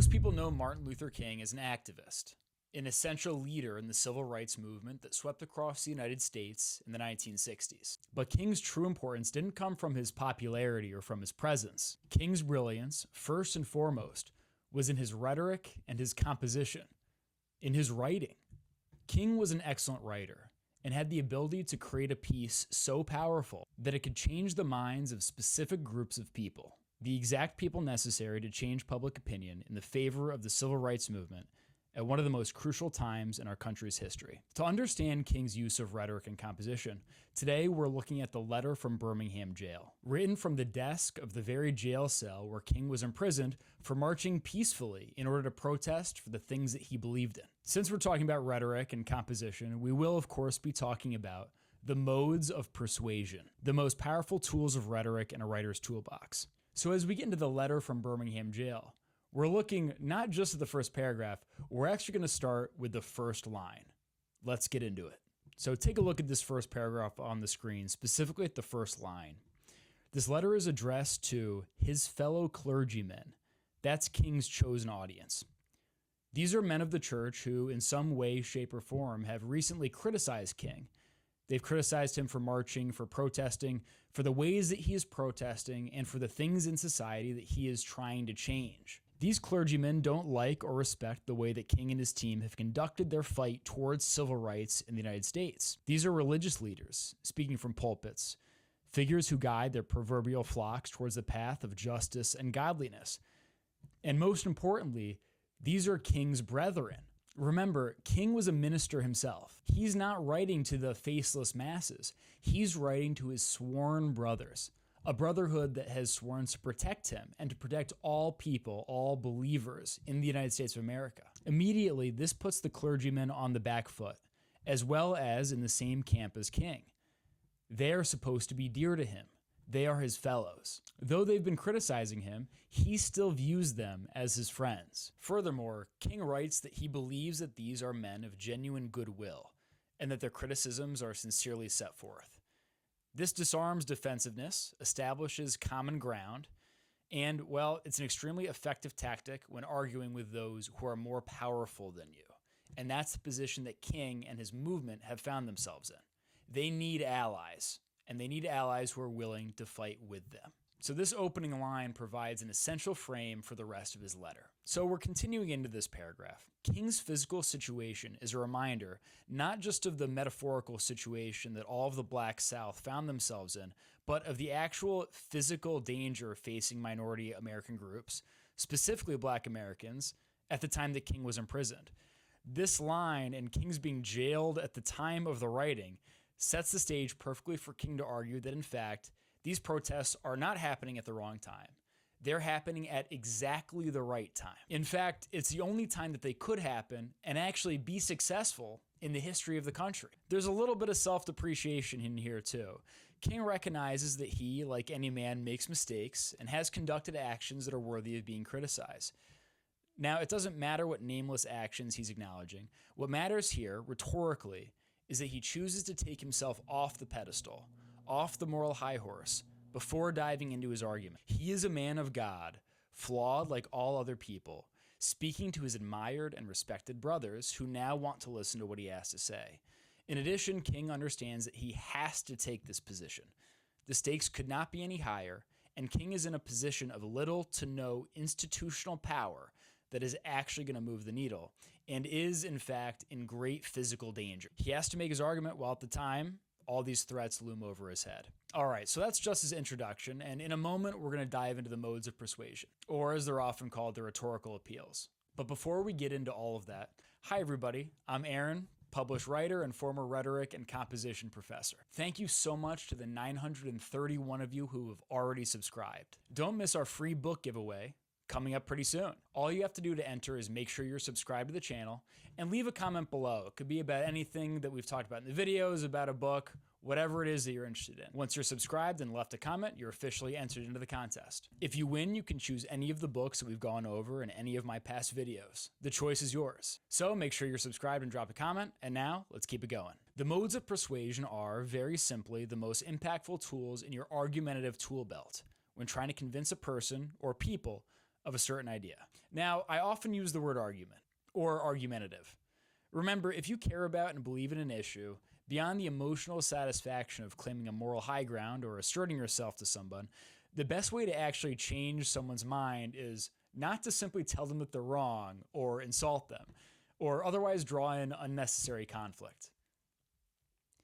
Most people know Martin Luther King as an activist, an essential leader in the civil rights movement that swept across the United States in the 1960s. But King's true importance didn't come from his popularity or from his presence. King's brilliance, first and foremost, was in his rhetoric and his composition, in his writing. King was an excellent writer and had the ability to create a piece so powerful that it could change the minds of specific groups of people, the exact people necessary to change public opinion in the favor of the civil rights movement at one of the most crucial times in our country's history. To understand King's use of rhetoric and composition, today we're looking at the letter from Birmingham Jail, written from the desk of the very jail cell where King was imprisoned for marching peacefully in order to protest for the things that he believed in. Since we're talking about rhetoric and composition, we will of course be talking about the modes of persuasion, the most powerful tools of rhetoric in a writer's toolbox. So as we get into the letter from Birmingham Jail, we're looking not just at the first paragraph, we're actually going to start with the first line. Let's get into it. So take a look at this first paragraph on the screen, specifically at the first line. This letter is addressed to his fellow clergymen. That's King's chosen audience. These are men of the church who, in some way, shape, or form, have recently criticized King. They've criticized him for marching, for protesting, for the ways that he is protesting, and for the things in society that he is trying to change. These clergymen don't like or respect the way that King and his team have conducted their fight towards civil rights in the United States. These are religious leaders, speaking from pulpits, figures who guide their proverbial flocks towards the path of justice and godliness. And most importantly, these are King's brethren. Remember, King was a minister himself. He's not writing to the faceless masses. He's writing to his sworn brothers, a brotherhood that has sworn to protect him and to protect all people, all believers in the United States of America. Immediately, this puts the clergymen on the back foot, as well as in the same camp as King. They are supposed to be dear to him. They are his fellows. Though they've been criticizing him, he still views them as his friends. Furthermore, King writes that he believes that these are men of genuine goodwill and that their criticisms are sincerely set forth. This disarms defensiveness, establishes common ground, and, well, it's an extremely effective tactic when arguing with those who are more powerful than you. And that's the position that King and his movement have found themselves in. They need allies, and they need allies who are willing to fight with them. So this opening line provides an essential frame for the rest of his letter. So we're continuing into this paragraph. King's physical situation is a reminder not just of the metaphorical situation that all of the Black South found themselves in, but of the actual physical danger facing minority American groups, specifically Black Americans, at the time that King was imprisoned. This line, and King's being jailed at the time of the writing, sets the stage perfectly for King to argue that, in fact, these protests are not happening at the wrong time. They're happening at exactly the right time. In fact, it's the only time that they could happen and actually be successful in the history of the country. There's a little bit of self-depreciation in here too. King recognizes that he, like any man, makes mistakes and has conducted actions that are worthy of being criticized. Now, it doesn't matter what nameless actions he's acknowledging. What matters here, rhetorically, is that he chooses to take himself off the pedestal, off the moral high horse, before diving into his argument. He is a man of God, flawed like all other people, speaking to his admired and respected brothers who now want to listen to what he has to say. In addition, King understands that he has to take this position. The stakes could not be any higher, and King is in a position of little to no institutional power that is actually going to move the needle, and is, in fact, in great physical danger. He has to make his argument while at the time, all these threats loom over his head. All right, so that's just his introduction, and in a moment, we're going to dive into the modes of persuasion, or as they're often called, the rhetorical appeals. But before we get into all of that, hi everybody, I'm Aaron, published writer and former rhetoric and composition professor. Thank you so much to the 931 of you who have already subscribed. Don't miss our free book giveaway coming up pretty soon. All you have to do to enter is make sure you're subscribed to the channel and leave a comment below. It could be about anything that we've talked about in the videos, about a book, whatever it is that you're interested in. Once you're subscribed and left a comment, you're officially entered into the contest. If you win, you can choose any of the books that we've gone over in any of my past videos. The choice is yours. So make sure you're subscribed and drop a comment, and now let's keep it going. The modes of persuasion are, very simply, the most impactful tools in your argumentative tool belt when trying to convince a person or people of a certain idea. Now, I often use the word argument or argumentative. Remember, if you care about and believe in an issue, beyond the emotional satisfaction of claiming a moral high ground or asserting yourself to someone, the best way to actually change someone's mind is not to simply tell them that they're wrong or insult them or otherwise draw in unnecessary conflict.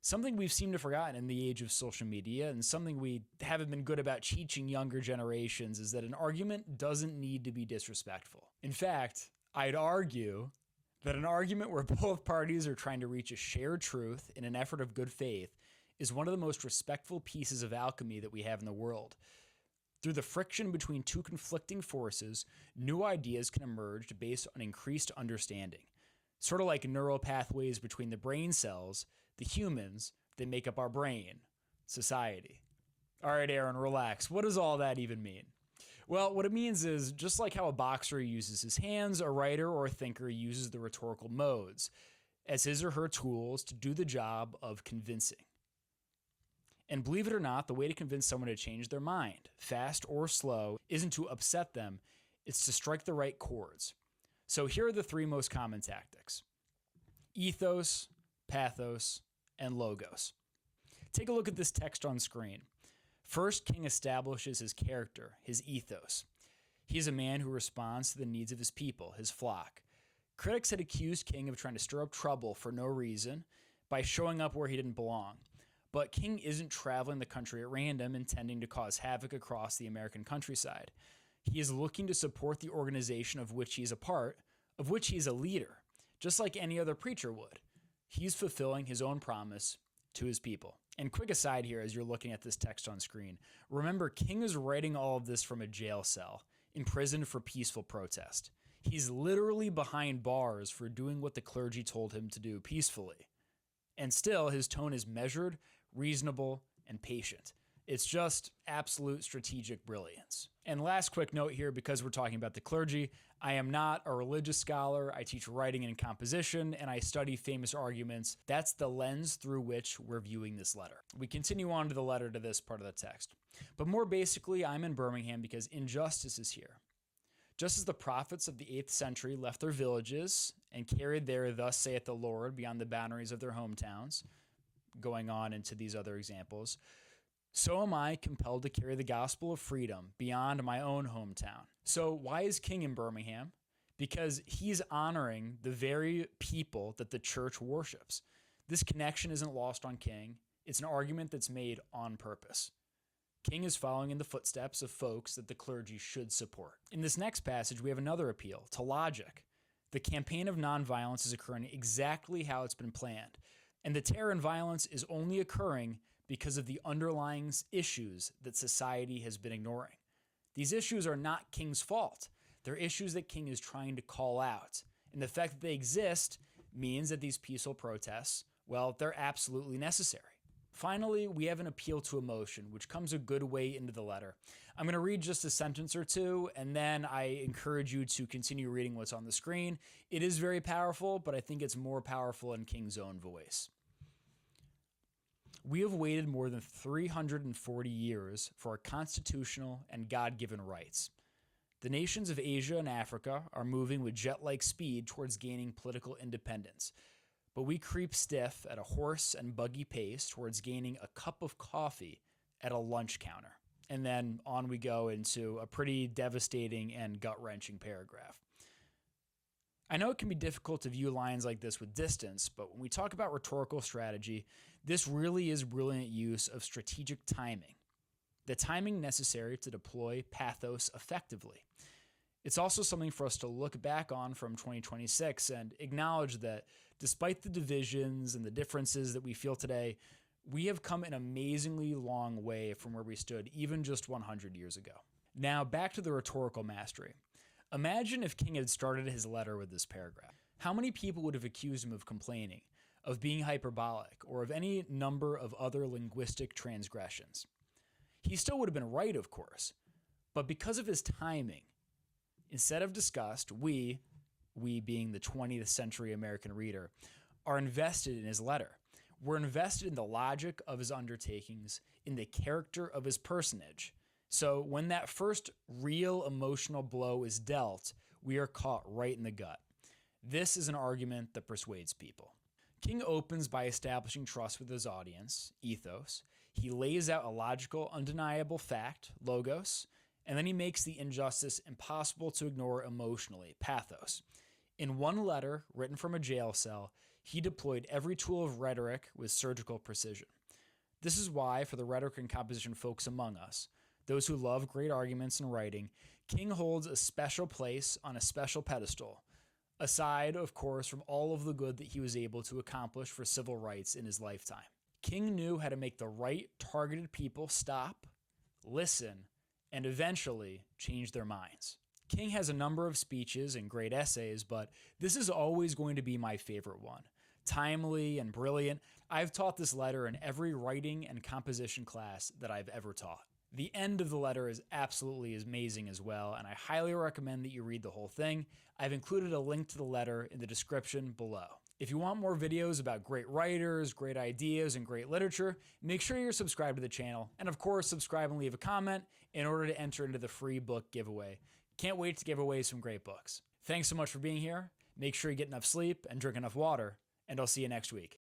Something we've seemed to have forgotten in the age of social media, and something we haven't been good about teaching younger generations, is that an argument doesn't need to be disrespectful. In fact, I'd argue that an argument where both parties are trying to reach a shared truth in an effort of good faith is one of the most respectful pieces of alchemy that we have in the world. Through the friction between two conflicting forces, new ideas can emerge based on increased understanding. Sort of like neural pathways between the brain cells, the humans that make up our brain, society. All right, Aaron, relax. What does all that even mean? Well, what it means is just like how a boxer uses his hands, a writer or a thinker uses the rhetorical modes as his or her tools to do the job of convincing. And believe it or not, the way to convince someone to change their mind, fast or slow, isn't to upset them, it's to strike the right chords. So here are the three most common tactics: ethos, pathos, and logos. Take a look at this text on screen. First, King establishes his character, his ethos. He is a man who responds to the needs of his people, his flock. Critics had accused King of trying to stir up trouble for no reason by showing up where he didn't belong. But King isn't traveling the country at random, intending to cause havoc across the American countryside. He is looking to support the organization of which he is a part, of which he is a leader, just like any other preacher would. He's fulfilling his own promise to his people. And quick aside here, as you're looking at this text on screen, remember King is writing all of this from a jail cell, imprisoned for peaceful protest. He's literally behind bars for doing what the clergy told him to do peacefully. And still, his tone is measured, reasonable, and patient. It's just absolute strategic brilliance. And last quick note here, because we're talking about the clergy, I am not a religious scholar. I teach writing and composition, and I study famous arguments. That's the lens through which we're viewing this letter. We continue on to the letter to this part of the text. But more basically, I'm in Birmingham because injustice is here. Just as the prophets of the 8th century left their villages and carried their "thus saith the Lord" beyond the boundaries of their hometowns, going on into these other examples, so am I compelled to carry the gospel of freedom beyond my own hometown. So why is King in Birmingham? Because he's honoring the very people that the church worships. This connection isn't lost on King. It's an argument that's made on purpose. King is following in the footsteps of folks that the clergy should support. In this next passage, we have another appeal to logic. The campaign of nonviolence is occurring exactly how it's been planned. And the terror and violence is only occurring because of the underlying issues that society has been ignoring. These issues are not King's fault. They're issues that King is trying to call out. And the fact that they exist means that these peaceful protests, well, they're absolutely necessary. Finally, we have an appeal to emotion, which comes a good way into the letter. I'm going to read just a sentence or two, and then I encourage you to continue reading what's on the screen. It is very powerful, but I think it's more powerful in King's own voice. We have waited more than 340 years for our constitutional and God-given rights. The nations of Asia and Africa are moving with jet-like speed towards gaining political independence, but we creep stiff at a horse and buggy pace towards gaining a cup of coffee at a lunch counter. And then on we go into a pretty devastating and gut-wrenching paragraph. I know it can be difficult to view lines like this with distance, but when we talk about rhetorical strategy, this really is brilliant use of strategic timing, the timing necessary to deploy pathos effectively. It's also something for us to look back on from 2026 and acknowledge that despite the divisions and the differences that we feel today, we have come an amazingly long way from where we stood even just 100 years ago. Now, back to the rhetorical mastery. Imagine if King had started his letter with this paragraph. How many people would have accused him of complaining, of being hyperbolic, or of any number of other linguistic transgressions? He still would have been right, of course, but because of his timing, instead of disgust, we being the 20th century American reader, are invested in his letter. We're invested in the logic of his undertakings, in the character of his personage, So when that first real emotional blow is dealt, we are caught right in the gut. This is an argument that persuades people. King opens by establishing trust with his audience, ethos. He lays out a logical, undeniable fact, logos, and then he makes the injustice impossible to ignore emotionally, pathos. In one letter, written from a jail cell, he deployed every tool of rhetoric with surgical precision. This is why, for the rhetoric and composition folks among us, those who love great arguments and writing, King holds a special place on a special pedestal, aside, of course, from all of the good that he was able to accomplish for civil rights in his lifetime. King knew how to make the right targeted people stop, listen, and eventually change their minds. King has a number of speeches and great essays, but this is always going to be my favorite one. Timely and brilliant, I've taught this letter in every writing and composition class that I've ever taught. The end of the letter is absolutely amazing as well, and I highly recommend that you read the whole thing. I've included a link to the letter in the description below. If you want more videos about great writers, great ideas, and great literature, make sure you're subscribed to the channel, and of course, subscribe and leave a comment in order to enter into the free book giveaway. Can't wait to give away some great books. Thanks so much for being here. Make sure you get enough sleep and drink enough water, and I'll see you next week.